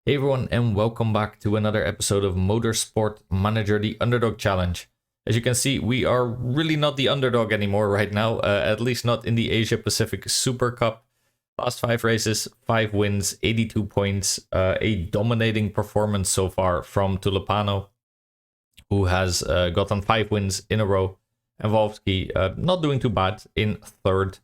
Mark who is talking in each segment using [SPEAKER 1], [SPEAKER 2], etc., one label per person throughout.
[SPEAKER 1] Hey everyone, and welcome back to another episode of Motorsport Manager, the Underdog Challenge. As you can see, we are really not the underdog anymore right now, at least not in the Asia Pacific Super Cup. Last 5 races, 5 wins, 82 points, a dominating performance so far from Tulipano, who has gotten 5 wins in a row. And Wolfsky not doing too bad in third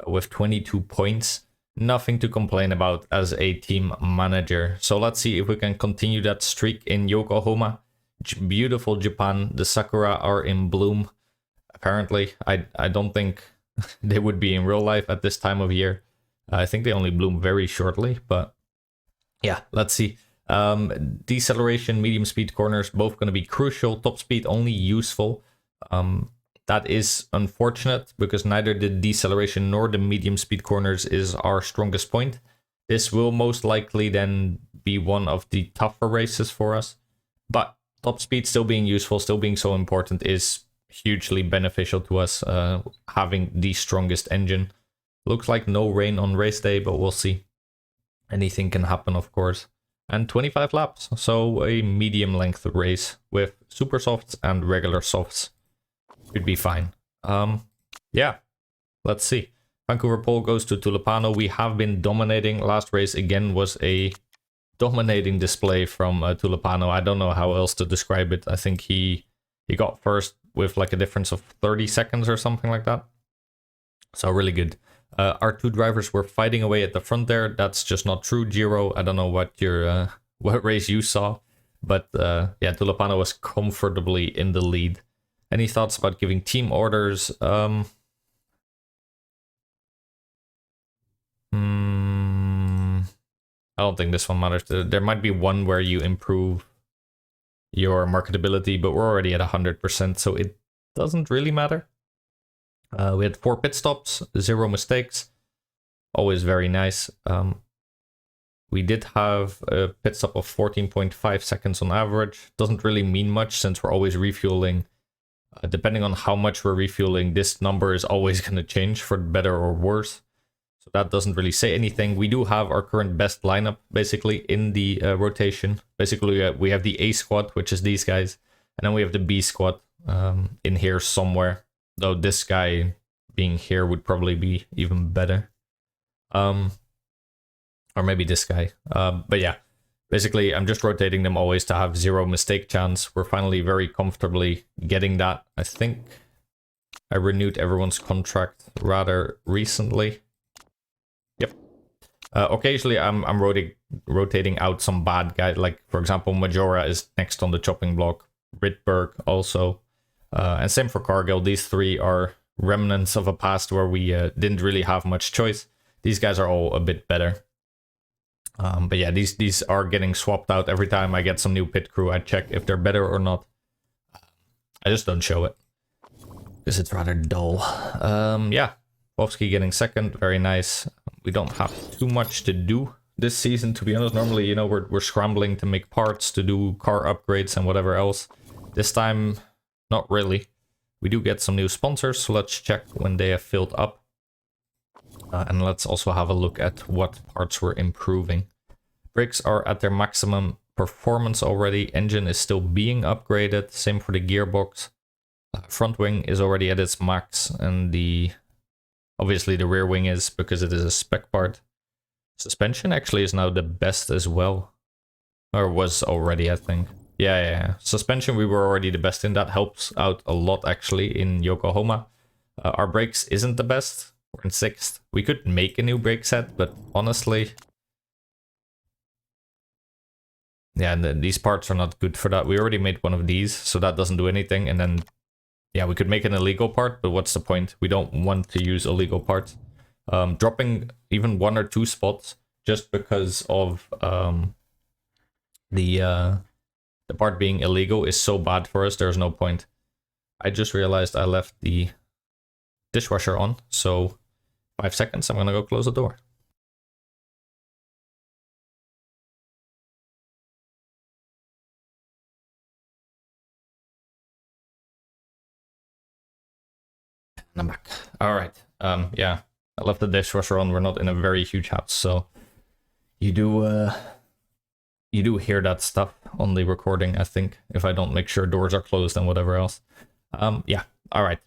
[SPEAKER 1] with 22 points. Nothing to complain about as a team manager. So let's see if we can continue that streak in Yokohama. Beautiful Japan. The sakura are in bloom. Apparently, I don't think they would be in real life at this time of year. I think they only bloom very shortly, but yeah, let's see. Deceleration, medium speed corners, both going to be crucial. Top speed only useful. That is unfortunate because neither the deceleration nor the medium speed corners is our strongest point. This will most likely then be one of the tougher races for us. But top speed still being useful, still being so important is hugely beneficial to us having the strongest engine. Looks like no rain on race day, but we'll see. Anything can happen, of course. And 25 laps, so a medium length race with super softs and regular softs. Should be fine. Yeah, let's see. Vancouver pole goes to Tulipano. We have been dominating. Last race again was a dominating display from Tulipano. I don't know how else to describe it. I think he got first with like a difference of 30 seconds or something like that. So really good. Our two drivers were fighting away at the front there. That's just not true, Giro. I don't know what your what race you saw, but yeah, Tulipano was comfortably in the lead. Any thoughts about giving team orders? I don't think this one matters. There might be one where you improve your marketability, but we're already at 100%, so it doesn't really matter. We had 4 pit stops, 0 mistakes. Always very nice. We did have a pit stop of 14.5 seconds on average. Doesn't really mean much since we're always refueling. Depending on how much we're refueling, this number is always going to change for better or worse. So that doesn't really say anything. We do have our current best lineup, basically, in the rotation. Basically, we have the A squad, which is these guys. And then we have the B squad in here somewhere. Though this guy being here would probably be even better. Or maybe this guy. But yeah. Basically, I'm just rotating them always to have 0 mistake chance. We're finally very comfortably getting that. I think I renewed everyone's contract rather recently. Yep. Occasionally, I'm rotating out some bad guys. Like, for example, Majora is next on the chopping block. Rydberg also. And same for Cargill. These 3 are remnants of a past where we didn't really have much choice. These guys are all a bit better. But yeah, these are getting swapped out every time I get some new pit crew. I check if they're better or not. I just don't show it because it's rather dull. Yeah, Wolfsky getting second, very nice. We don't have too much to do this season, to be honest. Normally, you know, we're scrambling to make parts, to do car upgrades and whatever else. This time, not really. We do get some new sponsors, so let's check when they have filled up. And let's also have a look at what parts we're improving. Brakes are at their maximum performance already. Engine is still being upgraded. Same for the gearbox. Front wing is already at its max. And obviously the rear wing is, because it is a spec part. Suspension actually is now the best as well. Or was already, I think. Yeah. Suspension, we were already the best in. That helps out a lot actually in Yokohama. Our brakes isn't the best. We're in 6th. We could make a new brake set, but honestly... yeah, and these parts are not good for that. We already made one of these, so that doesn't do anything. And then, yeah, we could make an illegal part, but what's the point? We don't want to use illegal parts. Dropping even 1 or 2 spots just because of the part being illegal is so bad for us, there's no point. I just realized I left the dishwasher on, so 5 seconds, I'm gonna go close the door. And I'm back. All right. Yeah, I left the dishwasher on. We're not in a very huge house, so you do You do hear that stuff on the recording, I think, if I don't make sure doors are closed and whatever else. Yeah, all right.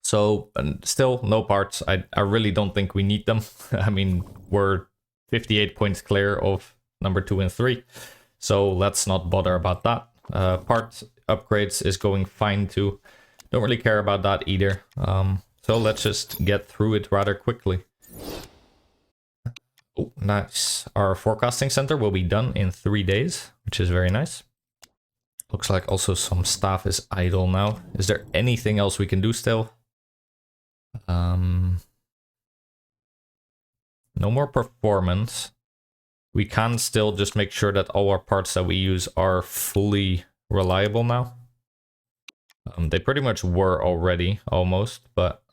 [SPEAKER 1] So, and still no parts. I really don't think we need them. I mean, we're 58 points clear of number 2 and 3. So let's not bother about that. Part upgrades is going fine too. Don't really care about that either. So let's just get through it rather quickly. Oh, nice. Our forecasting center will be done in 3 days, which is very nice. Looks like also some staff is idle now. Is there anything else we can do still? No more performance. We can still just make sure that all our parts that we use are fully reliable now. They pretty much were already, almost, but...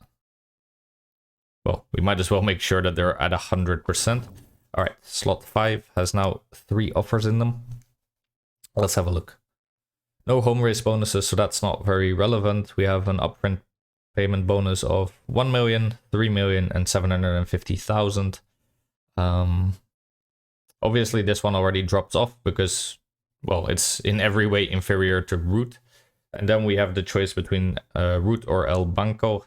[SPEAKER 1] well, we might as well make sure that they're at 100%. Alright, slot 5 has now 3 offers in them. Let's have a look. No home race bonuses, so that's not very relevant. We have an upfront payment bonus of 1 million, 3 million, and 750,000. Obviously, this one already drops off because, well, it's in every way inferior to Root. And then we have the choice between Root or El Banco.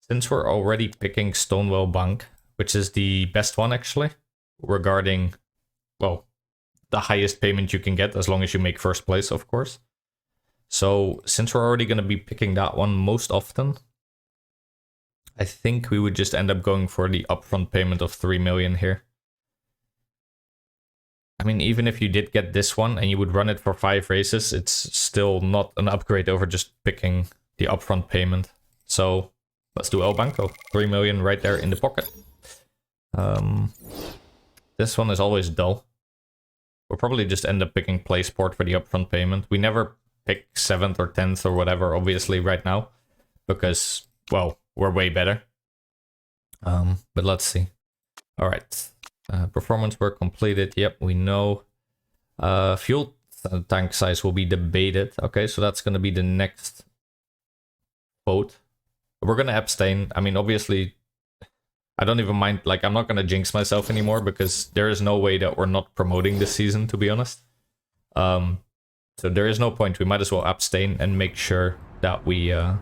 [SPEAKER 1] Since we're already picking Stonewall Bank, which is the best one actually, regarding, well, the highest payment you can get as long as you make first place, of course. So since we're already going to be picking that one most often, I think we would just end up going for the upfront payment of 3 million here. I mean, even if you did get this one and you would run it for 5 races, it's still not an upgrade over just picking the upfront payment. So let's do El Banco. 3 million right there in the pocket. This one is always dull. We'll probably just end up picking PlaySport for the upfront payment. We never pick 7th or 10th or whatever, obviously, right now. Because, well, we're way better. But let's see. Alright. Performance work completed. Yep, we know. Fuel tank size will be debated. Okay, so that's going to be the next vote. We're going to abstain. I mean, obviously, I don't even mind. Like, I'm not going to jinx myself anymore because there is no way that we're not promoting this season, to be honest. So there is no point. We might as well abstain and make sure that we have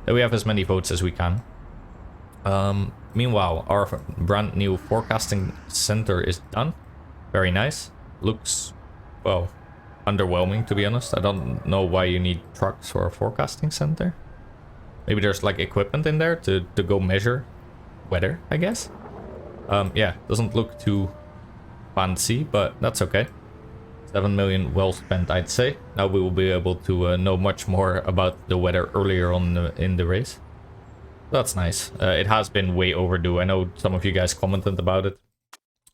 [SPEAKER 1] as many votes as we can. Meanwhile, our brand new forecasting center is done. Very nice. Looks, well, underwhelming, to be honest. I don't know why you need trucks for a forecasting center. Maybe there's like equipment in there to go measure weather, I guess. Yeah, doesn't look too fancy, but that's okay. 7 million well spent, I'd say. Now we will be able to know much more about the weather earlier on in the race. That's nice. It has been way overdue. I know some of you guys commented about it,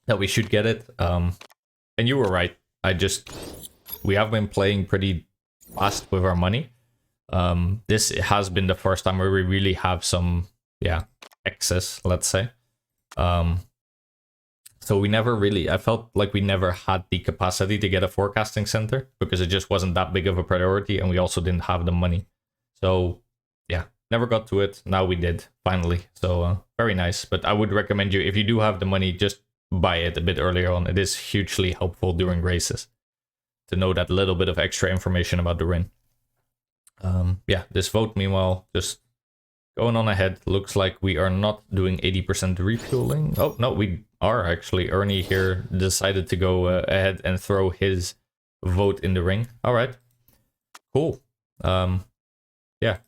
[SPEAKER 1] that we should get it. And you were right. We have been playing pretty fast with our money. This has been the first time where we really have some, yeah, excess, let's say. So we never really, I felt like we never had the capacity to get a forecasting center because it just wasn't that big of a priority and we also didn't have the money. So yeah, never got to it. Now we did, finally. So very nice. But I would recommend you, if you do have the money, just buy it a bit earlier on. It is hugely helpful during races to know that little bit of extra information about the RIN. Yeah, this vote, meanwhile, just going on ahead. Looks like we are not doing 80% refueling. Oh, no, we are actually. Ernie here decided to go ahead and throw his vote in the ring. All right, cool. Yeah,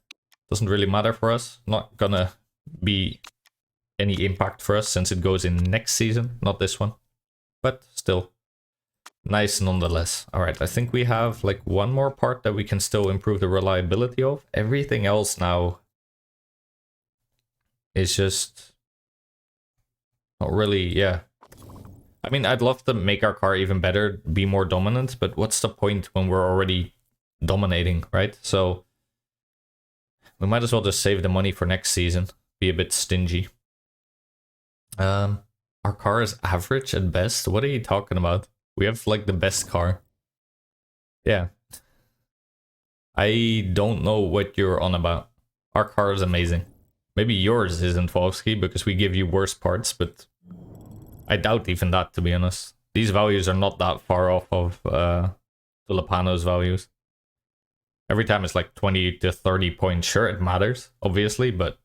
[SPEAKER 1] doesn't really matter for us. Not gonna be any impact for us since it goes in next season, not this one. But still, nice nonetheless. All right, I think we have like one more part that we can still improve the reliability of. Everything else now is just not really, yeah. I mean, I'd love to make our car even better, be more dominant, but what's the point when we're already dominating, right? So we might as well just save the money for next season, be a bit stingy. Our car is average at best. What are you talking about? We have like the best car. Yeah. I don't know what you're on about. Our car is amazing. Maybe yours isn't, Volsky, because we give you worse parts, but I doubt even that, to be honest. these values are not that far off of Tulipano's values. Every time it's like 20 to 30 points. Sure, it matters, obviously, but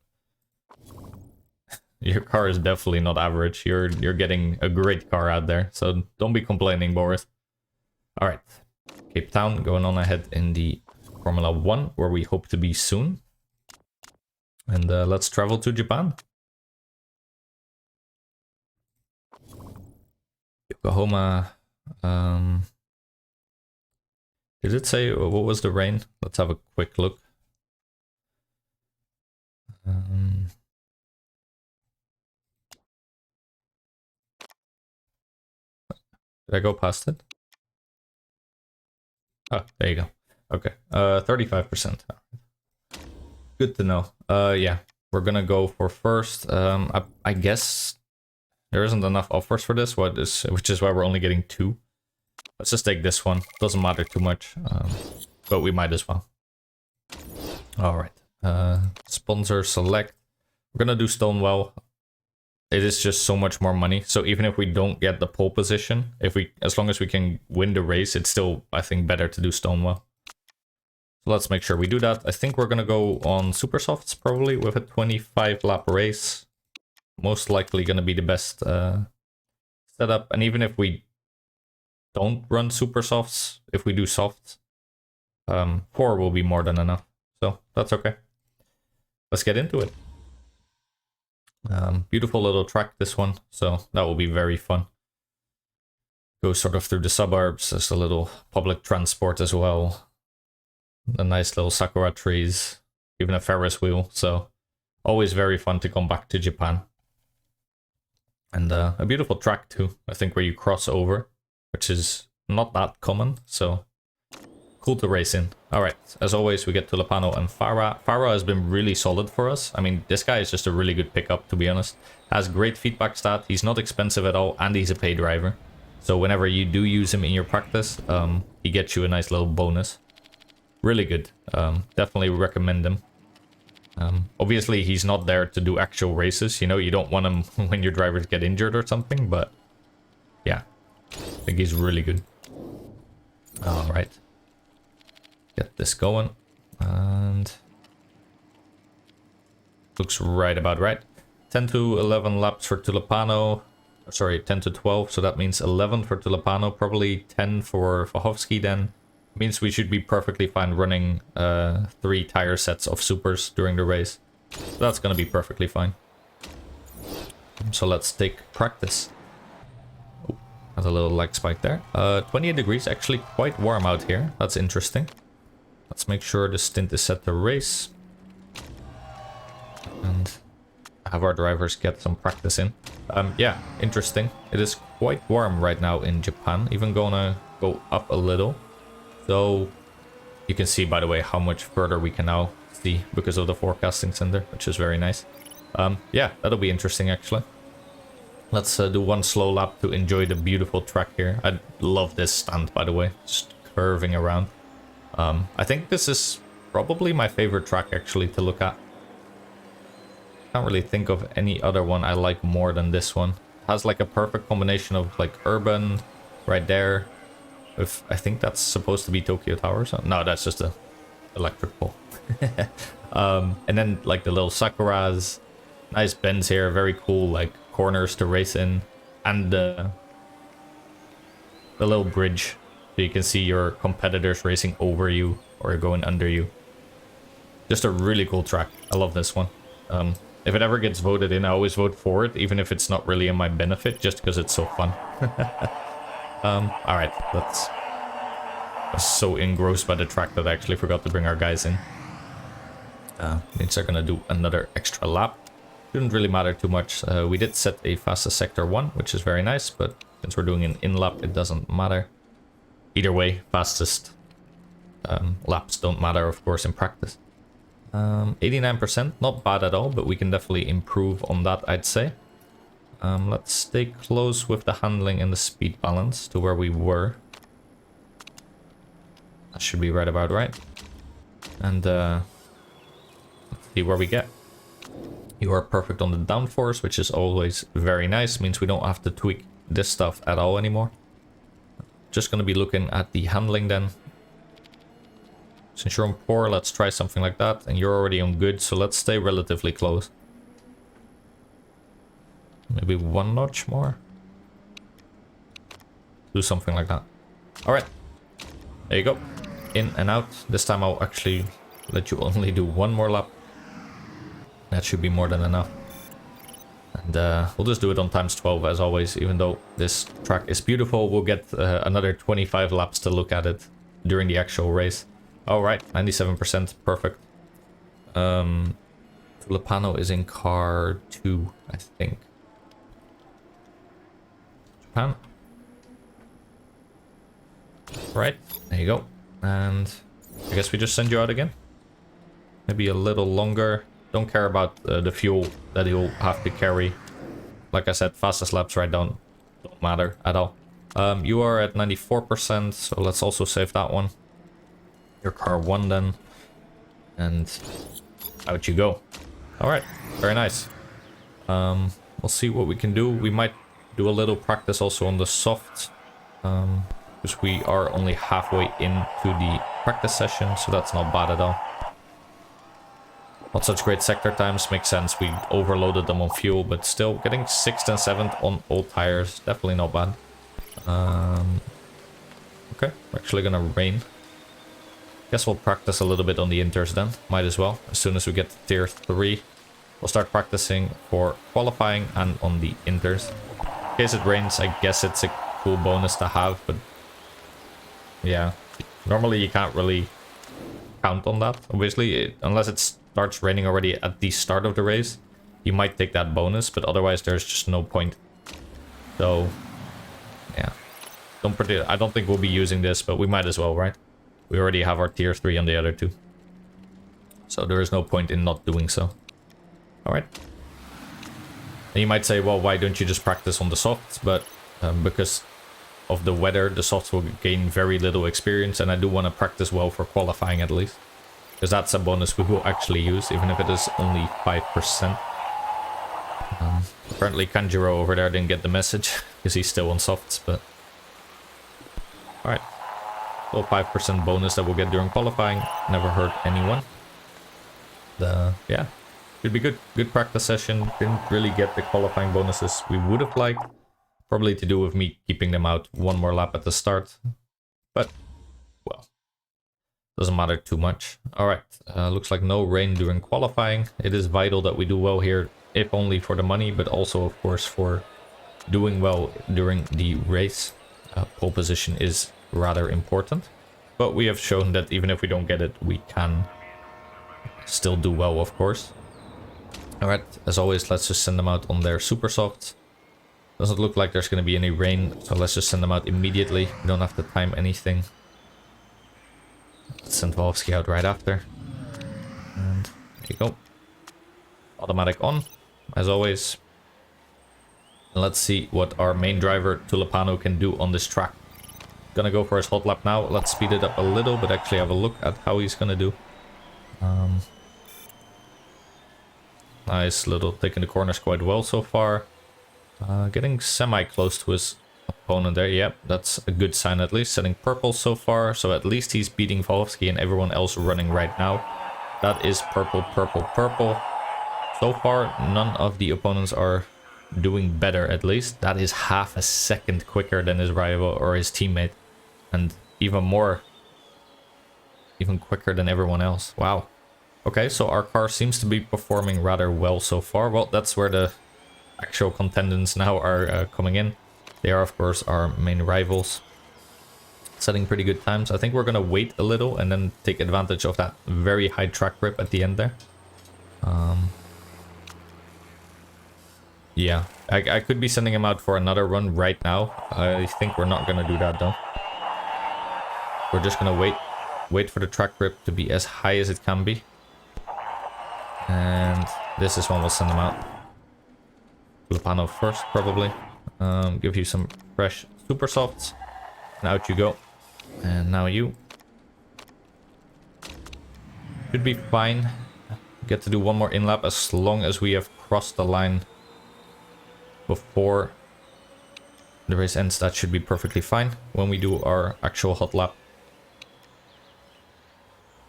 [SPEAKER 1] your car is definitely not average. You're getting a great car out there, so don't be complaining, Boris. All right, Cape Town going on ahead in the Formula 1, where we hope to be soon. And let's travel to Japan. Yokohama. Did it say what was the rain? Let's have a quick look. Did I go past it? Oh, there you go. Okay, 35%. Good to know. Yeah, we're gonna go for first. I guess there isn't enough offers for this, which is why we're only getting 2. Let's just take this one. Doesn't matter too much, but we might as well. All right. Sponsor select. We're gonna do Stonewall. It is just so much more money. So even if we don't get the pole position, as long as we can win the race, it's still, I think, better to do Stonewall. So let's make sure we do that. I think we're gonna go on super softs probably with a 25 lap race. Most likely gonna be the best setup. And even if we don't run super softs, if we do softs, 4 will be more than enough. So that's okay. Let's get into it. Beautiful little track, this one, so that will be very fun. Go sort of through the suburbs. There's a little public transport as well. A nice little sakura trees, even a Ferris wheel, so always very fun to come back to Japan. And a beautiful track too, I think, where you cross over, which is not that common, so cool to race in. Alright, as always, we get Tulipano and Farah. Farah has been really solid for us. I mean, this guy is just a really good pickup, to be honest. Has great feedback stat, he's not expensive at all, and he's a pay driver. So whenever you do use him in your practice, he gets you a nice little bonus. Really good. Definitely recommend him. Obviously, he's not there to do actual races, you know, you don't want him when your drivers get injured or something, but yeah, I think he's really good. Alright. Get this going, and looks right about right. 10 to 11 laps for Tulipano, sorry, 10 to 12, so that means 11 for Tulipano, probably 10 for Fahovsky then. Means we should be perfectly fine running 3 tire sets of supers during the race. So that's gonna be perfectly fine. So let's take practice. Oh, has a little leg spike there. 28 degrees, actually quite warm out here, that's interesting. Let's make sure the stint is set to race. And have our drivers get some practice in. Yeah, interesting. It is quite warm right now in Japan. Even gonna go up a little. So you can see, by the way, how much further we can now see because of the forecasting center, which is very nice. Yeah, that'll be interesting actually. Let's do one slow lap to enjoy the beautiful track here. I love this stand, by the way, just curving around. I think this is probably my favorite track actually to look at. Can't really think of any other one I like more than this one. Has like a perfect combination of like urban right there. With, I think that's supposed to be Tokyo Tower. So no, that's just a electric pole. And then like the little sakuras, nice bends here, very cool like corners to race in, and the little bridge. So you can see your competitors racing over you or going under you. Just a really cool track. I love this one. If it ever gets voted in, I always vote for it, even if it's not really in my benefit, just because it's so fun. Alright, I was so engrossed by the track that I actually forgot to bring our guys in. Means they're gonna do another extra lap. Didn't really matter too much. We did set a fastest sector 1, which is very nice, but since we're doing an in-lap, it doesn't matter. Either way, fastest laps don't matter, of course, in practice. 89%, not bad at all, but we can definitely improve on that, I'd say. Let's stay close with the handling and the speed balance to where we were. That should be right about right. And let's see where we get. You are perfect on the downforce, which is always very nice. Means we don't have to tweak this stuff at all anymore. Just gonna be looking at the handling then. Since you're on poor, let's try something like that. And you're already on good, so let's stay relatively close. Maybe one notch more. Do something like that. Alright. There you go. In and out. This time I'll actually let you only do one more lap. That should be more than enough. And we'll just do it on times 12 as always. Even though this track is beautiful, we'll get another 25 laps to look at it during the actual race. Alright, 97%, perfect. Tulipano is in car 2, I think. Japan. Right, there you go. And I guess we just send you out again. Maybe a little longer. Don't care about the fuel that he'll have to carry. Like I said, fastest laps right don't matter at all. You are at 94%, so let's also save that one. Your car 1 then. And out you go. Alright, very nice. We'll see what we can do. We might do a little practice also on the soft. Because we are only halfway into the practice session, so that's not bad at all. Not such great sector times, makes sense. We overloaded them on fuel, but still getting 6th and 7th on old tires. Definitely not bad. Okay, we're actually gonna rain. Guess we'll practice a little bit on the inters then. Might as well. As soon as we get to tier 3, we'll start practicing for qualifying and on the inters. In case it rains, I guess it's a cool bonus to have, but yeah, normally you can't really count on that. Obviously, unless it starts raining already at the start of the race, you might take that bonus, but otherwise there's just no point. So yeah, I don't think we'll be using this, but we might as well, right? We already have our tier 3 on the other two, so there is no point in not doing so. Alright. And you might say, well, why don't you just practice on the softs? But because of the weather, the softs will gain very little experience, and I do want to practice well for qualifying at least. Because that's a bonus we will actually use, even if it is only 5%. Apparently Kanjiro over there didn't get the message, because he's still on softs, but... Alright. Little 5% bonus that we'll get during qualifying. Never hurt anyone. Yeah. Should be good. Good practice session. Didn't really get the qualifying bonuses we would have liked. Probably to do with me keeping them out one more lap at the start. But, well, doesn't matter too much. Alright, looks like no rain during qualifying. It is vital that we do well here, if only for the money, but also, of course, for doing well during the race. Pole position is rather important. But we have shown that even if we don't get it, we can still do well, of course. Alright, as always, let's just send them out on their super softs. Doesn't look like there's going to be any rain, so let's just send them out immediately. We don't have to time anything. Let's send Wolfsky out right after. And there you go. Automatic on, as always. And let's see what our main driver, Tulipano, can do on this track. Gonna go for his hot lap now. Let's speed it up a little, but actually have a look at how he's gonna do. Nice little taking the corners quite well so far. Getting semi-close to his opponent there. Yep, that's a good sign at least. Setting purple so far, so at least he's beating Wolfsky and everyone else running right now. That is purple, purple, purple. So far, none of the opponents are doing better at least. That is half a second quicker than his rival or his teammate. And even quicker than everyone else. Wow. Okay, so our car seems to be performing rather well so far. Well, that's where the actual contendants now are coming in. They are, of course, our main rivals. Setting pretty good times. I think we're going to wait a little and then take advantage of that very high track grip at the end there. Yeah, I could be sending him out for another run right now. I think we're not going to do that though. We're just going to wait for the track grip to be as high as it can be. And this is when we'll send him out. Lupano first, probably. Give you some fresh super softs. And out you go. And now you. Should be fine. Get to do one more in lap as long as we have crossed the line before the race ends, that should be perfectly fine when we do our actual hot lap.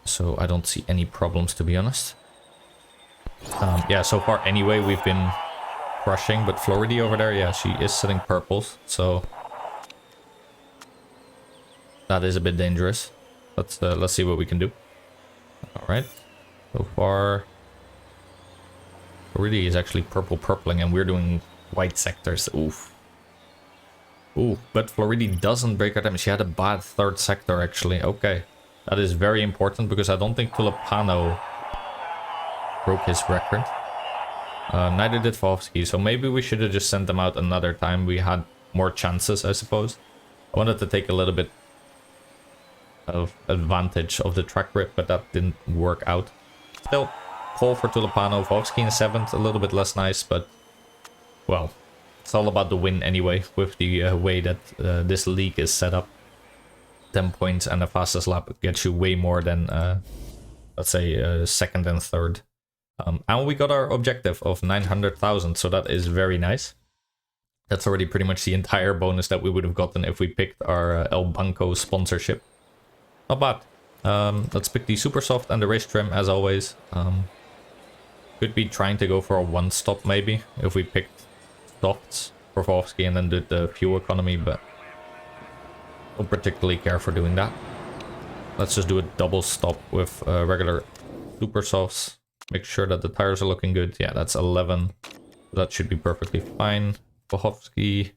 [SPEAKER 1] So I don't see any problems, to be honest. Yeah, so far anyway, we've been crushing, but Florida over there, yeah, she is setting purples, so that is a bit dangerous. Let's see what we can do. All right, so far Florida is actually purpling, and we're doing white sectors. Oof. Ooh, but Florida doesn't break her time. She had a bad third sector, actually. Okay, that is very important because I don't think Tulipano broke his record. Neither did Fovsky, so maybe we should have just sent them out another time. We had more chances, I suppose. I wanted to take a little bit of advantage of the track grip, but that didn't work out. Still, pole for Tulipano. Fovsky in 7th, a little bit less nice, but well, it's all about the win anyway, with the way that this league is set up. 10 points and the fastest lap gets you way more than, let's say, 2nd and 3rd. And we got our objective of 900,000, so that is very nice. That's already pretty much the entire bonus that we would have gotten if we picked our El Banco sponsorship. Not bad. Let's pick the super soft and the race trim as always. Could be trying to go for a 1-stop maybe if we picked softs for Fovsky and then did the fuel economy, but don't particularly care for doing that. Let's just do a double stop with regular super softs. Make sure that the tires are looking good. Yeah, that's 11. That should be perfectly fine. Fovsky.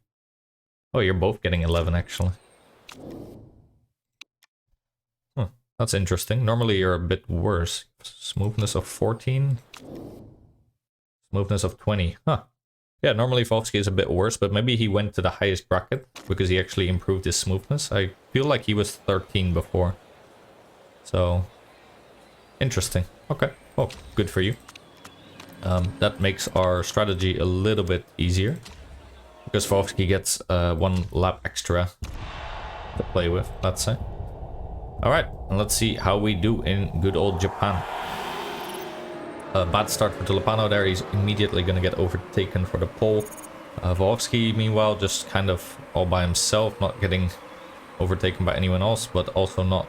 [SPEAKER 1] Oh, you're both getting 11 actually. Huh, that's interesting. Normally you're a bit worse. Smoothness of 14. Smoothness of 20. Huh. Yeah, normally Fovsky is a bit worse, but maybe he went to the highest bracket because he actually improved his smoothness. I feel like he was 13 before. So, interesting. Okay, well, good for you. That makes our strategy a little bit easier because Fovsky gets 1 lap extra to play with, let's say. Alright, and let's see how we do in good old Japan. Bad start for Tulipano there, he's immediately going to get overtaken for the pole. Fovsky, meanwhile, just kind of all by himself, not getting overtaken by anyone else, but also not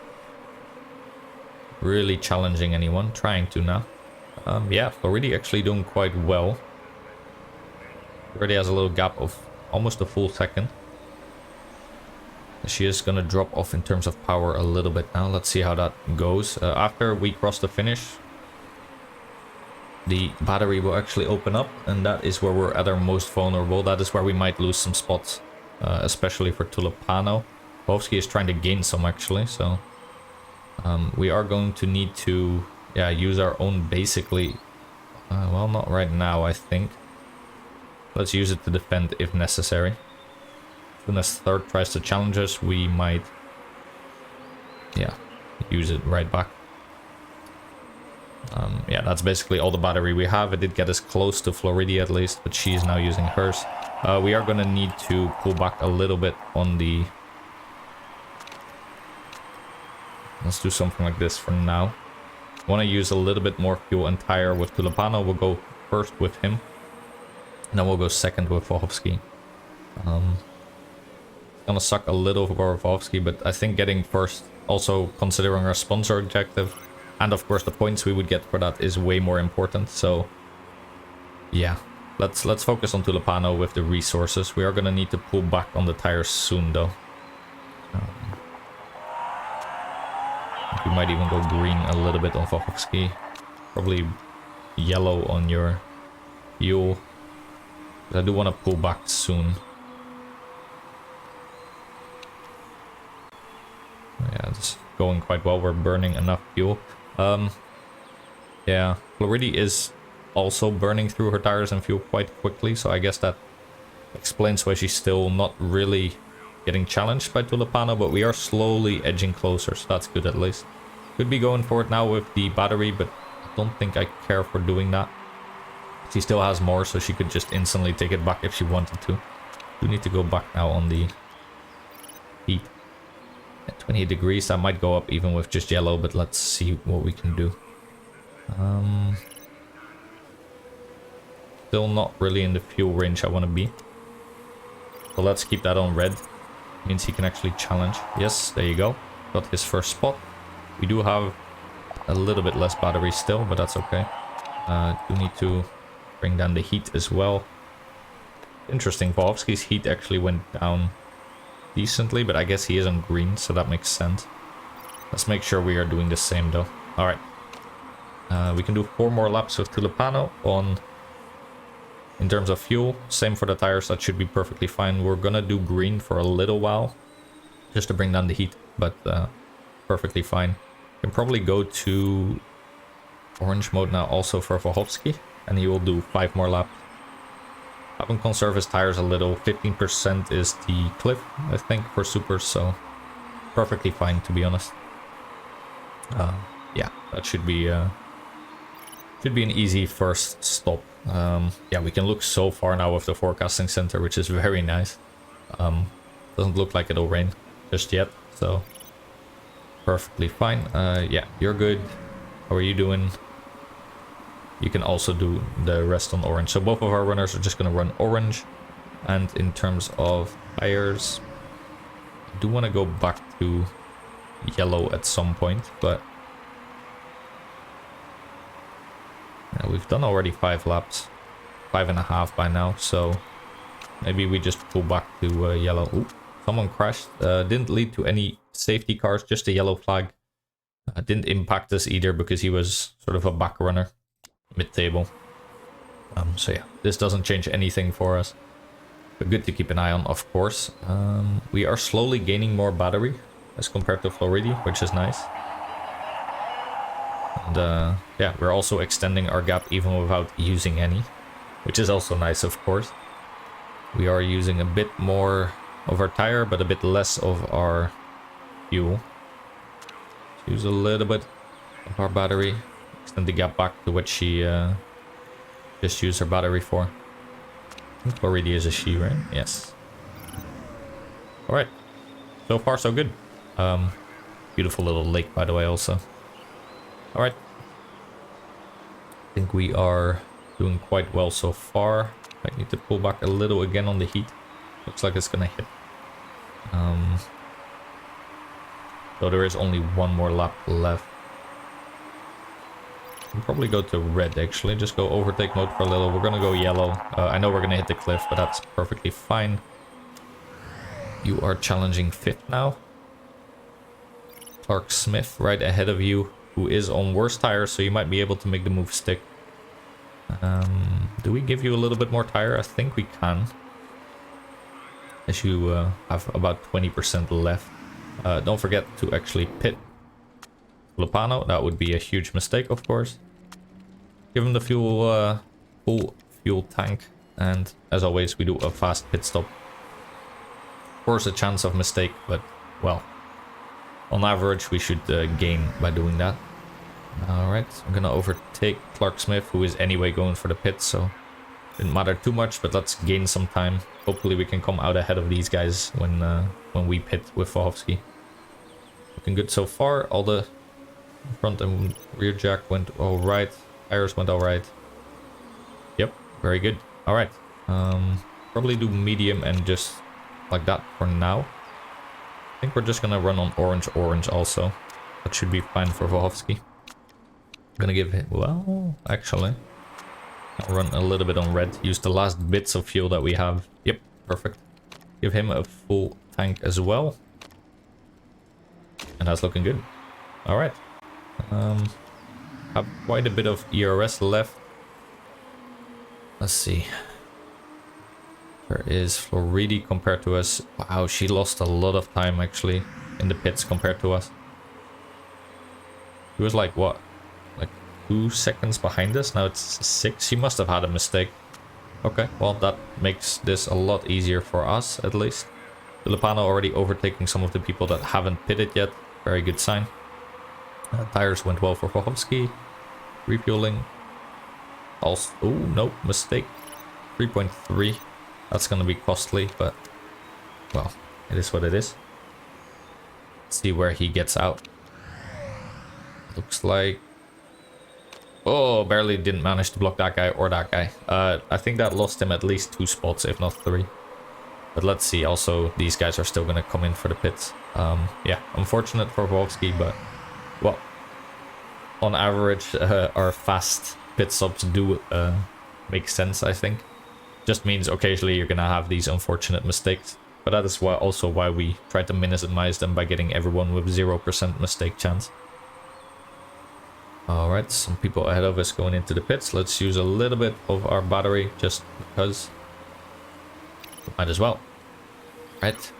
[SPEAKER 1] really challenging anyone, trying to now. Yeah, Florida actually doing quite well. Already has a little gap of almost a full second. She is going to drop off in terms of power a little bit now. Let's see how that goes. After we cross the finish, the battery will actually open up, and that is where we're at our most vulnerable. That is where we might lose some spots, especially for Tulipano. Fovsky is trying to gain some actually, so we are going to need to use our own basically, well, not right now I think. Let's use it to defend if necessary. As soon as third tries to challenge us, we might use it right back. Yeah, that's basically all the battery we have. It did get us close to Florida at least, but she is now using hers. We are going to need to pull back a little bit on the... Let's do something like this for now. Want to use a little bit more fuel and tire with Tulipano. We'll go first with him. And then we'll go second with Fovsky. Gonna suck a little for Fovsky, but I think getting first, also considering our sponsor objective, and of course the points we would get for that is way more important. So yeah, let's focus on Tulipano with the resources. We are gonna need to pull back on the tires soon though. You might even go green a little bit on Fovsky. Probably yellow on your fuel. I do want to pull back soon. Yeah, it's going quite well. We're burning enough fuel. Yeah, Florida is also burning through her tires and fuel quite quickly, so I guess that explains why she's still not really getting challenged by Tulipano, but we are slowly edging closer, so that's good at least. Could be going for it now with the battery, but I don't think I care for doing that. She still has more, so she could just instantly take it back if she wanted to. Do need to go back now on the heat. At 28 degrees, that might go up even with just yellow, but let's see what we can do. Still not really in the fuel range I want to be. So let's keep that on red. Means he can actually challenge. Yes, there you go. Got his first spot. We do have a little bit less battery still, but that's okay. Do need to bring down the heat as well. Interesting, Volsky's heat actually went down decently, but I guess he is on green, so that makes sense. Let's make sure we are doing the same though. Alright. We can do 4 more laps with Tulipano on... In terms of fuel, same for the tires, that should be perfectly fine. We're gonna do green for a little while, just to bring down the heat, but perfectly fine. Can probably go to orange mode now also for Volhovsky, and he will do 5 more laps. Have him conserve his tires a little. 15% is the cliff, I think, for supers, so perfectly fine, to be honest. Yeah, that should be an easy first stop. Yeah, we can look so far now with the forecasting center, which is very nice. Doesn't look like it'll rain just yet, so perfectly fine. Yeah, you're good. How are you doing? You can also do the rest on orange. So both of our runners are just going to run orange. And in terms of tires, I do want to go back to yellow at some point, but yeah, we've done already 5 laps, 5.5 by now, so maybe we just pull back to yellow. Ooh, someone crashed. Didn't lead to any safety cars, just a yellow flag. Didn't impact us either because he was sort of a back runner, mid-table. So yeah, this doesn't change anything for us, but good to keep an eye on, of course. We are slowly gaining more battery as compared to Floridi, which is nice. And yeah, we're also extending our gap even without using any, which is also nice, of course. We are using a bit more of our tire, but a bit less of our fuel. Use a little bit of our battery. Extend the gap back to what she just used her battery for. I think Floridi is a she, right? Yes. Alright. So far, so good. Beautiful little lake, by the way, also. Alright. I think we are doing quite well so far. I need to pull back a little again on the heat. Looks like it's gonna hit. So there is only 1 more lap left. I'll probably go to red, actually. Just go overtake mode for a little. We're gonna go yellow. I know we're gonna hit the cliff, but that's perfectly fine. You are challenging 5th now. Clark Smith right ahead of you, who is on worse tires, so you might be able to make the move stick. Do we give you a little bit more tire? I think we can. As you have about 20% left. Don't forget to actually pit Lupano. That would be a huge mistake, of course. Give him the fuel, full fuel tank. And as always, we do a fast pit stop. Of course, a chance of mistake, but, well, on average, we should gain by doing that. Alright, I'm gonna overtake Clark Smith, who is anyway going for the pit, so didn't matter too much, but let's gain some time. Hopefully we can come out ahead of these guys when we pit with Volhovsky. Looking good so far. All the front and rear jack went alright. Tires went alright. Yep, very good. Alright. Probably do medium and just like that for now. I think we're just gonna run on orange also. That should be fine for Volhovsky. I'm gonna give it, well, actually, I'll run a little bit on red. Use the last bits of fuel that we have. Yep, perfect. Give him a full tank as well. And that's looking good. Alright. Have quite a bit of ERS left. Let's see. There is Floridi compared to us. Wow, she lost a lot of time actually in the pits compared to us. She was like, what? Like 2 seconds behind us? Now it's 6. She must have had a mistake. Okay, well that makes this a lot easier for us at least. Filipano already overtaking some of the people that haven't pitted yet. Very good sign. Tires went well for Volhovsky. Refueling. Also, oh no, mistake. 3.3. That's gonna be costly, but well, it is what it is. Let's see where he gets out. Looks like, oh, barely didn't manage to block that guy or that guy. I think that lost him at least 2 spots, if not 3. But let's see. Also, these guys are still going to come in for the pits. Yeah, unfortunate for Volksky, but well, on average, our fast pit stops do make sense, I think. Just means occasionally you're going to have these unfortunate mistakes. But that is also why we try to minimize them by getting everyone with 0% mistake chance. Alright, some people ahead of us going into the pits. Let's use a little bit of our battery just because. Might as well. Right?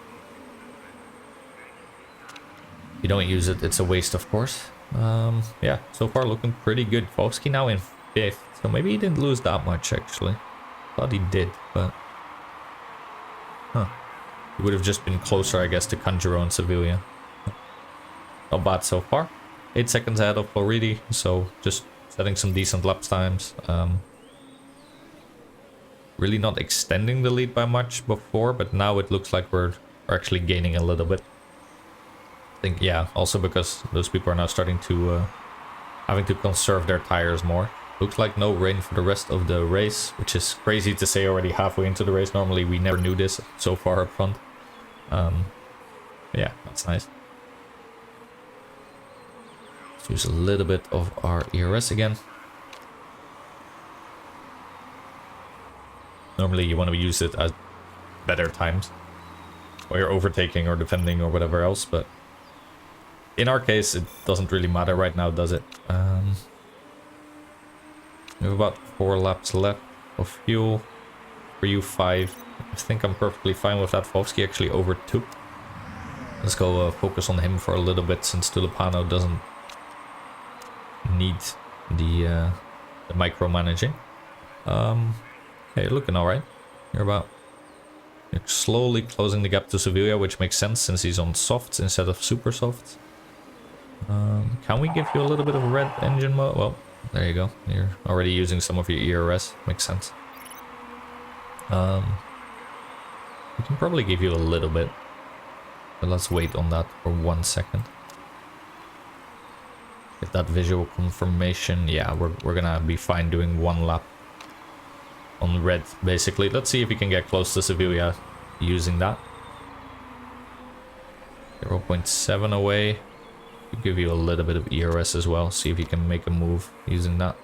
[SPEAKER 1] If you don't use it, it's a waste, of course. Yeah, so far looking pretty good. Volksky now in 5th, so maybe he didn't lose that much actually. Thought he did, but he would have just been closer, I guess, to Kanjuro and Sevilla. Not bad so far. 8 seconds ahead of Floridi, so just setting some decent lap times. Really not extending the lead by much before, but now it looks like we're actually gaining a little bit. I think, yeah, also because those people are now starting to having to conserve their tires more. Looks like no rain for the rest of the race, which is crazy to say already halfway into the race. Normally we never knew this so far up front. Yeah, that's nice. Let's use a little bit of our ERS again. Normally you want to use it at better times, while you're overtaking or defending or whatever else, but in our case it doesn't really matter right now, does it? We have about 4 laps left of fuel. For you 5. I think I'm perfectly fine with that. Volksky actually overtook. Let's go focus on him for a little bit, since Tulipano doesn't need the micromanaging. Hey, you're looking alright. You're slowly closing the gap to Sevilla, which makes sense since he's on softs instead of super softs. Can we give you a little bit of red engine mode? Well, there you go. You're already using some of your ERS. Makes sense. We can probably give you a little bit. But let's wait on that for 1 second. Get that visual confirmation. Yeah, we're gonna be fine doing 1 lap on red, basically. Let's see if we can get close to Sevilla using that. 0.7 away. We'll give you a little bit of ERS as well. See if you can make a move using that.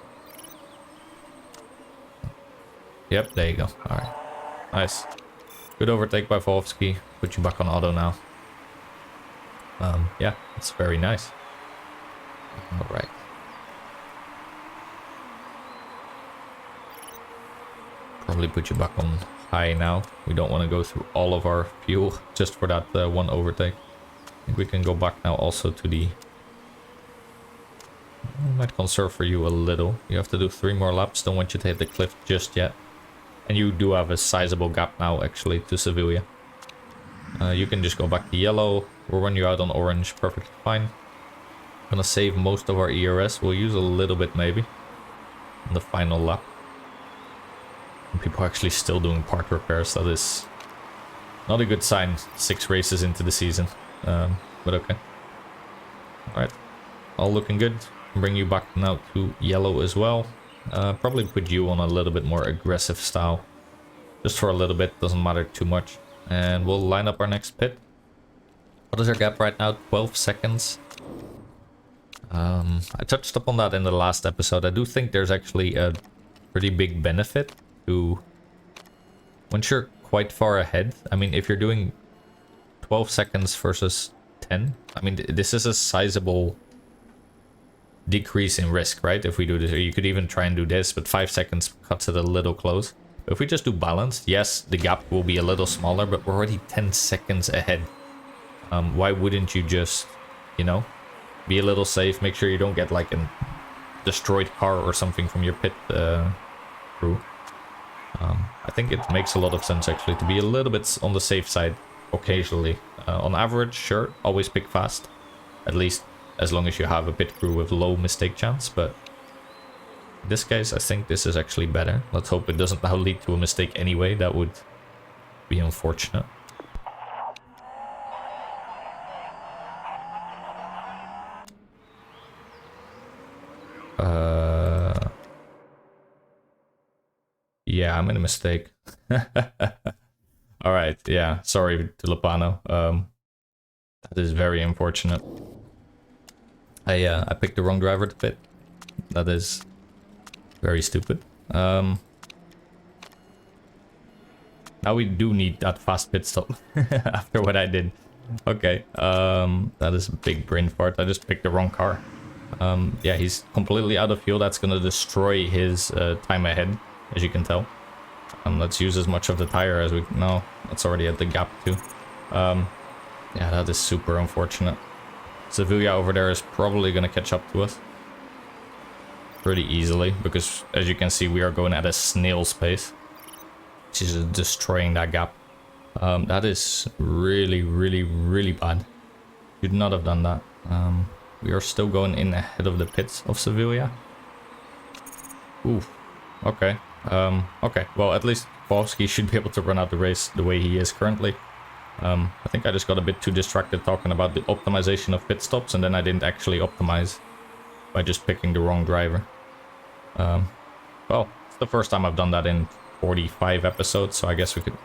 [SPEAKER 1] Yep, there you go. Alright. Nice. Good overtake by Volksky. Put you back on auto now. Yeah, it's very nice. Alright. Probably put you back on high now. We don't want to go through all of our fuel just for that 1 overtake. I think we can go back now also to the... I might conserve for you a little. You have to do 3 more laps. Don't want you to hit the cliff just yet. And you do have a sizable gap now, actually, to Sevilla. You can just go back to yellow. We'll run you out on orange. Perfectly fine. Gonna save most of our ERS. We'll use a little bit, maybe, on the final lap. And people are actually still doing part repairs. That is not a good sign 6 races into the season. But okay. Alright. All looking good. Bring you back now to yellow as well. Probably put you on a little bit more aggressive style. Just for a little bit. Doesn't matter too much. And we'll line up our next pit. What is our gap right now? 12 seconds. I touched upon that in the last episode. I do think there's actually a pretty big benefit to... once you're quite far ahead. I mean, if you're doing 12 seconds versus 10. I mean, this is a sizable decrease in risk, right? If we do this, or you could even try and do this, but 5 seconds cuts it a little close. But if we just do balanced, yes, the gap will be a little smaller, but we're already 10 seconds ahead. Why wouldn't you just, you know, be a little safe, make sure you don't get like a destroyed car or something from your pit crew. I think it makes a lot of sense actually to be a little bit on the safe side occasionally. On average, sure, always pick fast, at least as long as you have a pit crew with low mistake chance, but in this case I think this is actually better. Let's hope it doesn't now lead to a mistake anyway. That would be unfortunate. Yeah, I made a mistake. All right, yeah, sorry, Tulipano. That is very unfortunate. I picked the wrong driver to pit. That is very stupid. Now we do need that fast pit stop after what I did. Okay, that is a big brain fart. I just picked the wrong car. Yeah, he's completely out of fuel. That's gonna destroy his time ahead, as you can tell. Let's use as much of the tire as we... No, that's already at the gap too. Yeah, that is super unfortunate. Sevilla over there is probably gonna catch up to us pretty easily, because as you can see, we are going at a snail's pace. She's just destroying that gap. That is really, really, really bad. Should not have done that. We are still going in ahead of the pits of Sevilla. Ooh, okay. Okay, well, at least Bovsky should be able to run out the race the way he is currently. I think I just got a bit too distracted talking about the optimization of pit stops, and then I didn't actually optimize by just picking the wrong driver. Well, it's the first time I've done that in 45 episodes, so I guess we could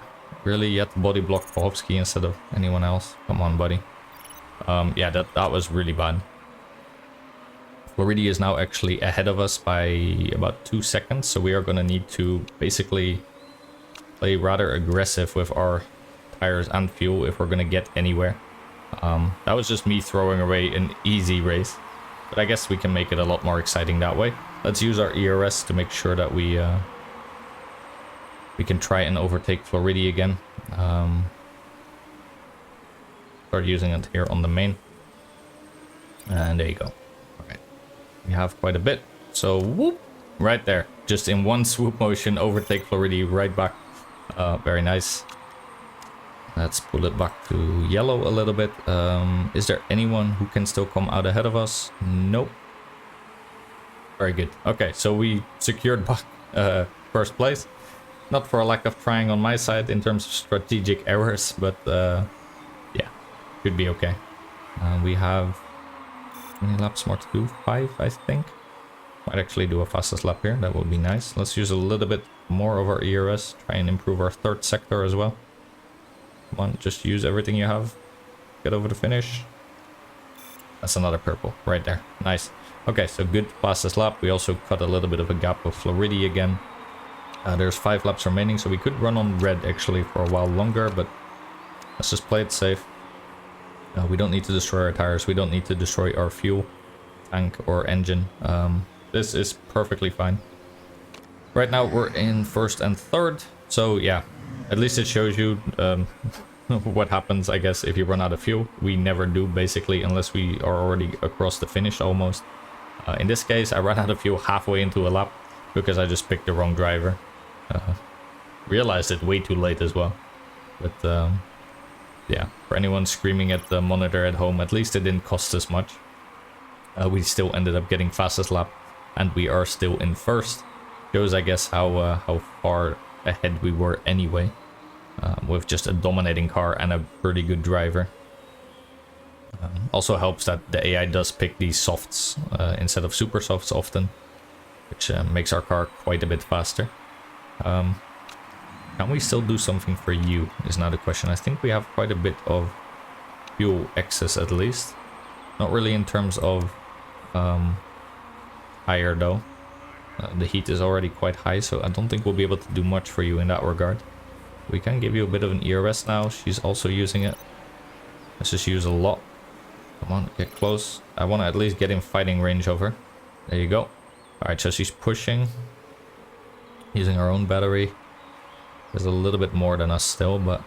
[SPEAKER 1] really yet body block Bovsky instead of anyone else. Come on, buddy. Yeah, that was really bad. Floridi is now actually ahead of us by about 2 seconds, so we are going to need to basically play rather aggressive with our tires and fuel if we're going to get anywhere. That was just me throwing away an easy race, but I guess we can make it a lot more exciting that way. Let's use our ERS to make sure that we can try and overtake Floridi again. Start using it here on the main, and there you go. We have quite a bit, so whoop, right there, just in one swoop motion, overtake Floridi right back. Very nice. Let's pull it back to yellow a little bit. Is there anyone who can still come out ahead of us? Nope. Very good. Okay, so we secured back first place. Not for a lack of trying on my side in terms of strategic errors, but yeah, should be okay. We have... How many laps more to do? 5, I think. Might actually do a fastest lap here. That would be nice. Let's use a little bit more of our ERS. Try and improve our third sector as well. Come on, just use everything you have. Get over the finish. That's another purple right there. Nice. Okay, so good fastest lap. We also cut a little bit of a gap with Floridi again. There's 5 laps remaining, so we could run on red actually for a while longer, but let's just play it safe. We don't need to destroy our tires. We don't need to destroy our fuel tank or engine. This is perfectly fine. Right now we're in first and third. So yeah, at least it shows you what happens, I guess, if you run out of fuel. We never do, basically, unless we are already across the finish almost. In this case, I ran out of fuel halfway into a lap because I just picked the wrong driver. Realized it way too late as well. But yeah, for anyone screaming at the monitor at home, at least it didn't cost us much. We still ended up getting fastest lap, and we are still in first. Shows, I guess, how far ahead we were anyway, with just a dominating car and a pretty good driver. Also helps that the AI does pick these softs instead of super softs often, which makes our car quite a bit faster. Can we still do something for you is now the question. I think we have quite a bit of fuel excess at least. Not really in terms of higher though. The heat is already quite high, so I don't think we'll be able to do much for you in that regard. We can give you a bit of an ERS now. She's also using it. Let's just use a lot. Come on, get close. I want to at least get in fighting range of her. There you go. Alright, so she's pushing. Using her own battery. There's a little bit more than us still, but I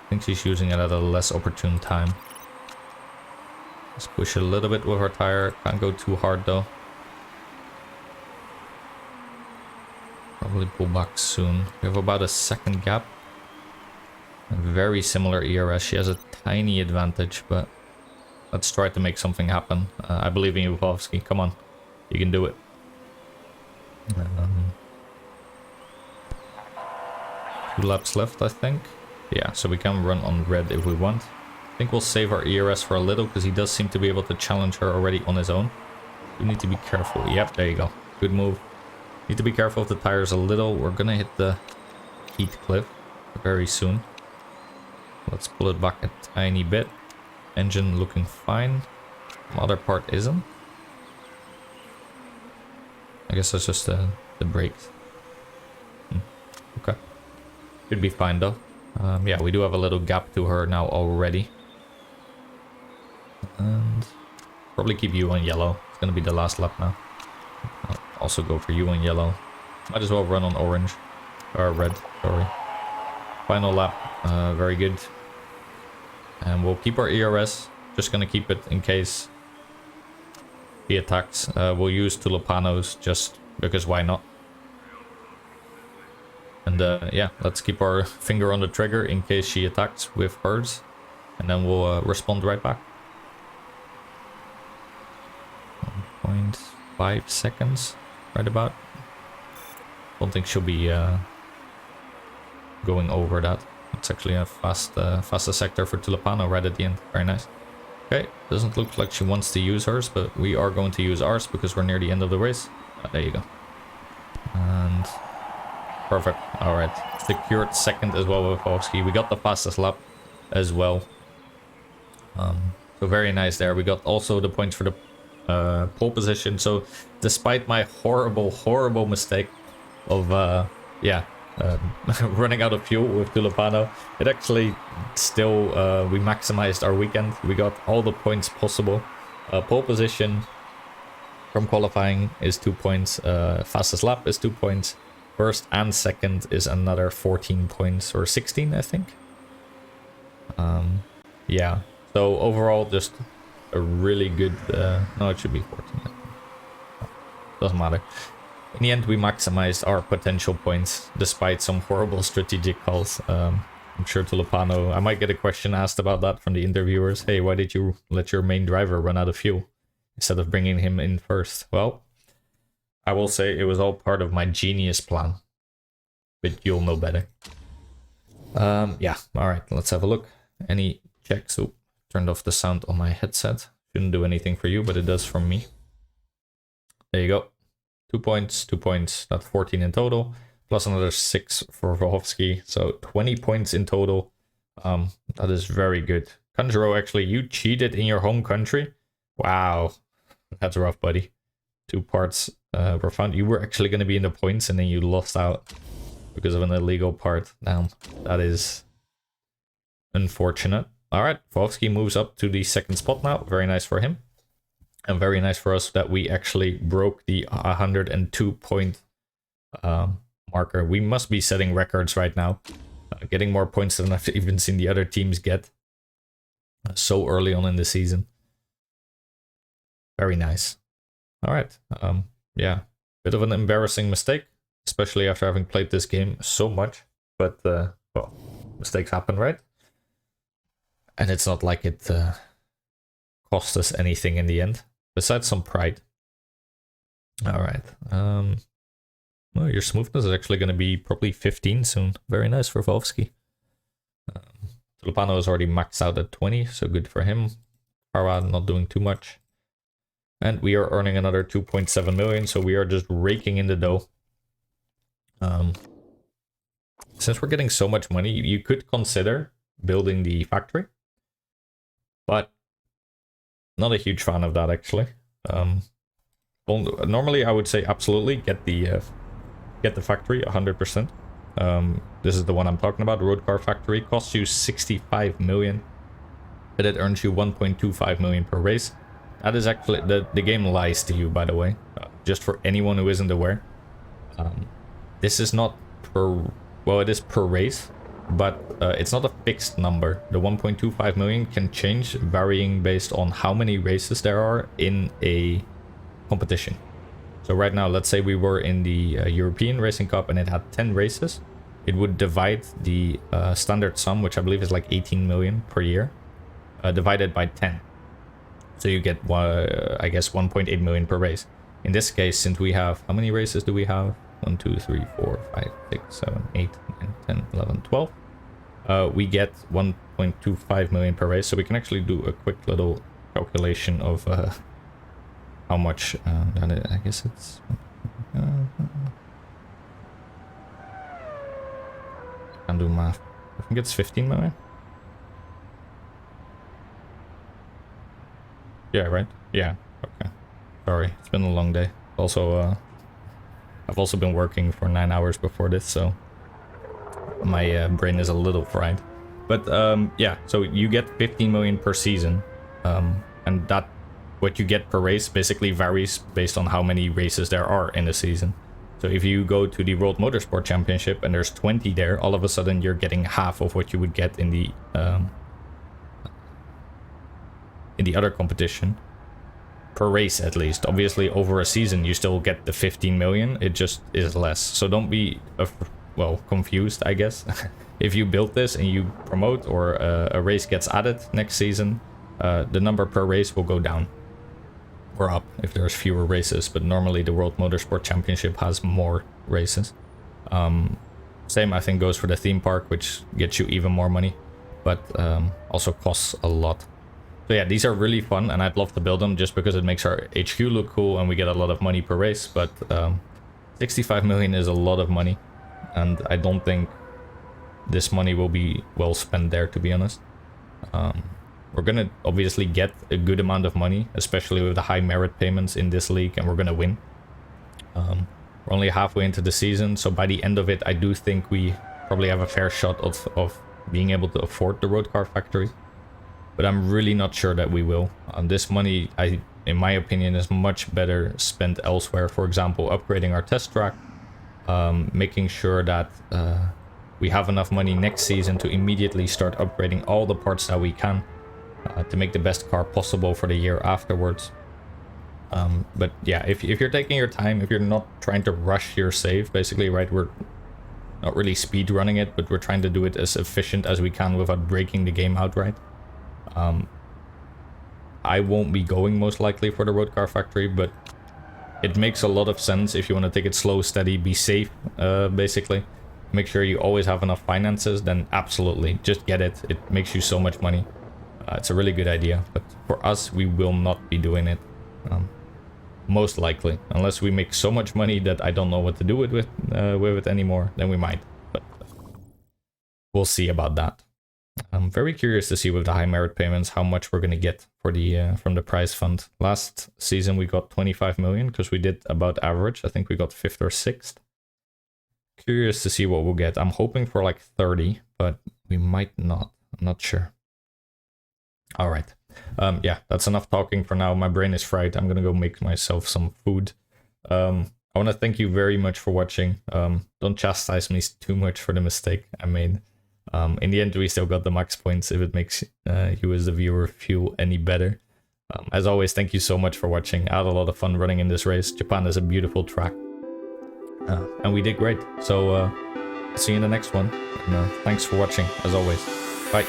[SPEAKER 1] think she's using it at a less opportune time. Let's push a little bit with our tire. Can't go too hard though. Probably pull back soon. We have about a second gap. A very similar ERS. She has a tiny advantage, but let's try to make something happen. I believe in you, Pavlovsky. Come on. You can do it. 2 laps left, I think. Yeah, so we can run on red if we want. I think we'll save our ERS for a little, because he does seem to be able to challenge her already on his own. We need to be careful. Yep, there you go. Good move. Need to be careful of the tires a little. We're gonna hit the heat cliff. very soon. Let's pull it back a tiny bit. Engine looking fine. Other part isn't. I guess that's just the brakes. Okay. Should be fine though. Yeah, we do have a little gap to her now already. And probably keep you on yellow. It's gonna be the last lap now. I'll also go for you on yellow. Might as well run on orange. Or red, sorry. Final lap. Very good. And we'll keep our ERS. Just gonna keep it in case he attacks. We'll use Tulipanos just because why not? And yeah, let's keep our finger on the trigger in case she attacks with hers. And then we'll respond right back. 1.5 seconds, right about. Don't think she'll be going over that. It's actually a faster sector for Tulipano right at the end. Very nice. Okay, doesn't look like she wants to use hers, but we are going to use ours because we're near the end of the race. There you go. And perfect. All right, secured second as well with Wolfsky. We got the fastest lap as well. So very nice there. We got also the points for the pole position. So despite my horrible mistake of running out of fuel with Tulipano, it actually still we maximized our weekend. We got all the points possible. Pole position from qualifying is 2 points. Fastest lap is 2 points. First and second is another 14 points, or 16 I think. Yeah, so overall just a really good no, it should be 14. Doesn't matter. In the end, we maximized our potential points despite some horrible strategic calls. I'm sure Tulipano, I might get a question asked about that from the interviewers. Hey, why did you let your main driver run out of fuel instead of bringing him in first? Well, I will say it was all part of my genius plan, but you'll know better. Yeah, all right, let's have a look. Any checks? Oh, turned off the sound on my headset. Shouldn't do anything for you, but it does for me. There you go. 2 points, 2 points, that's 14 in total, plus another 6 for Wolfsky, so 20 points in total. That is very good. Kanjuro, actually, you cheated in your home country? Wow, that's rough, buddy. 2 parts were found. You were actually going to be in the points, and then you lost out because of an illegal part. Damn, that is unfortunate. All right, Wolfsky moves up to the second spot now. Very nice for him. And very nice for us that we actually broke the 102 point marker. We must be setting records right now. Getting more points than I've even seen the other teams get so early on in the season. Very nice. All right. Yeah, bit of an embarrassing mistake, especially after having played this game so much. But, well, mistakes happen, right? And it's not like it cost us anything in the end. Besides some pride. Alright. Well, your smoothness is actually going to be probably 15 soon. Very nice for Wolfsky. Tulipano is already maxed out at 20, so good for him. Farad not doing too much. And we are earning another 2.7 million, so we are just raking in the dough. Since we're getting so much money, you could consider building the factory. But not a huge fan of that, actually. Normally, I would say absolutely get the factory 100%. This is the one I'm talking about. The road car factory costs you 65 million, but it earns you 1.25 million per race. That is actually the game lies to you, by the way. Just for anyone who isn't aware, this is not per. Well, it is per race. But it's not a fixed number. The 1.25 million can change varying based on how many races there are in a competition. So right now, let's say we were in the European Racing Cup and it had 10 races. It would divide the standard sum, which I believe is like 18 million per year, divided by 10. So you get, I guess, 1.8 million per race. In this case, since we have, how many races do we have? 1, 2, 3, 4, 5, 6, 7, 8, 9, 10, 11, 12. We get 1.25 million per race, so we can actually do a quick little calculation of how much. I guess it's Can't do math. I think it's 15 million. Yeah, right? Yeah, okay. Sorry, it's been a long day. Also, I've also been working for 9 hours before this, so my brain is a little fried. But yeah, so you get 15 million per season, and that what you get per race basically varies based on how many races there are in the season. So if you go to the World Motorsport Championship and there's 20 there, all of a sudden you're getting half of what you would get in the other competition. Per race, at least. Obviously, over a season, you still get the 15 million. It just is less. So don't be, well, confused, I guess. If you build this and you promote or a race gets added next season, the number per race will go down. Or up if there's fewer races. But normally the World Motorsport Championship has more races. Same, I think, goes for the theme park, which gets you even more money. But also costs a lot. So yeah, these are really fun, and I'd love to build them just because it makes our HQ look cool and we get a lot of money per race, but 65 million is a lot of money, and I don't think this money will be well spent there, to be honest. We're gonna obviously get a good amount of money, especially with the high merit payments in this league, and we're gonna win. We're only halfway into the season, so by the end of it, I do think we probably have a fair shot of being able to afford the road car factory. But I'm really not sure that we will. This money, in my opinion, is much better spent elsewhere. For example, upgrading our test track, making sure that we have enough money next season to immediately start upgrading all the parts that we can to make the best car possible for the year afterwards. But yeah, if you're taking your time, if you're not trying to rush your save, basically, right, we're not really speed running it, but we're trying to do it as efficient as we can without breaking the game outright. I won't be going most likely for the road car factory, but it makes a lot of sense if you want to take it slow, steady, be safe, basically. Make sure you always have enough finances, then absolutely, just get it. It makes you so much money. It's a really good idea, but for us, we will not be doing it. Most likely, unless we make so much money that I don't know what to do with it anymore, then we might, but we'll see about that. I'm very curious to see with the high merit payments how much we're gonna get for the from the prize fund. Last season we got 25 million because we did about average. I think we got 5th or 6th. Curious to see what we'll get. I'm hoping for like 30, but we might not. I'm not sure. All right. Yeah, that's enough talking for now. My brain is fried. I'm gonna go make myself some food. I want to thank you very much for watching. Don't chastise me too much for the mistake I made. In the end, we still got the max points if it makes you as the viewer feel any better. As always, thank you so much for watching. I had a lot of fun running in this race. Japan is a beautiful track. And we did great. So, see you in the next one. And, thanks for watching, as always. Bye.